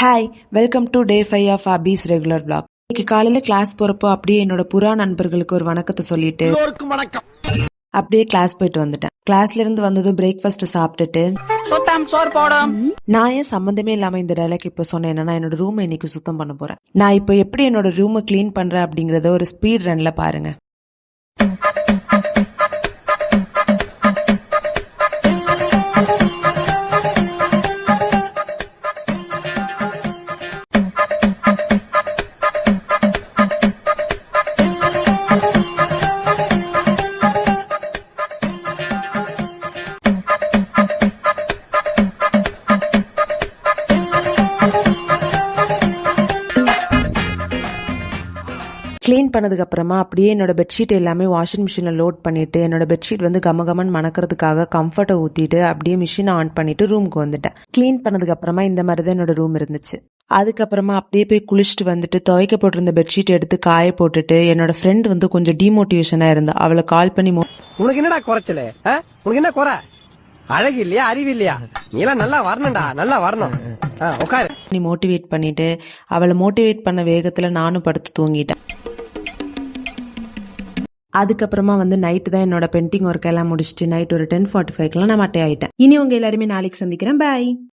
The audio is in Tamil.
Hi, welcome to day 5 of office regular vlog. இன்னைக்கு காலையில கிளாஸ் போறப்போ அப்படியே என்னோட புறா நண்பர்களுக்கு ஒரு வணக்கத்தை சொல்லிட்டு அப்படியே கிளாஸ் போயிட்டு வந்துட்டேன். கிளாஸ்ல இருந்து வந்ததும் பிரேக்ஃபாஸ்ட் சாப்பிட்டுட்டு நான் ஏன் சம்பந்தமே இல்லாம இந்த டைலாக் இப்ப சொன்னேன்னா, என்னோட ரூம் இன்னைக்கு சுத்தம் பண்ண போறேன். நான் இப்போ எப்படி என்னோட ரூமை கிளீன் பண்றேன் அப்படிங்கறத ஒரு ஸ்பீட் ரன்ல பாருங்க. கிளீன் பண்ணதுக்கு அப்புறமா அப்படியே என்னோட பெட்ஷீட் எல்லாமே வாஷிங் மிஷின்ல லோட் பண்ணிட்டு, என்னோட பெட்ஷீட் வந்து கமகமன் மணக்கிறதுக்காக கம்ஃபர்ட்டை ஊத்திட்டு அப்படியே மிஷினை ஆன் பண்ணிட்டு ரூமுக்கு வந்துட்டேன். கிளீன் பண்ணதுக்கு அப்புறமா இந்த மாதிரி தான் என்னோட ரூம் இருந்துச்சு. அதுக்கப்புறமா அப்படியே போய் குளிச்சுட்டு வந்துட்டு துவைக்க போட்டிருந்த பெட்ஷீட் எடுத்து காய போட்டுட்டு, என்னோட ஃப்ரெண்ட் வந்து கொஞ்சம் டிமோட்டிவேஷனா இருந்தா. அவளை கால் பண்ணி உனக்கு என்னடா குறைச்சல, உனக்கு என்ன குறை? அழகு இல்லையா, அறிவு இல்லையா? நீ எல்லாம் நல்லா வரணும்டா, நல்லா வரணும். உட்காரு. நீ மோட்டிவேட் பண்ணிட்டு, அவளை மோட்டிவேட் பண்ண வேகத்துல நானும் படுத்து தூங்கிட்டேன். அதுக்கப்புறமா வந்து நைட்டு தான் என்னோட பெயிண்டிங் ஒர்க் எல்லாம் முடிச்சுட்டு நைட் ஒரு 10:45 நான் மட்டை ஆயிட்டேன். இனி உங்க எல்லாருமே நாளைக்கு சந்திக்கிறேன். பாய்.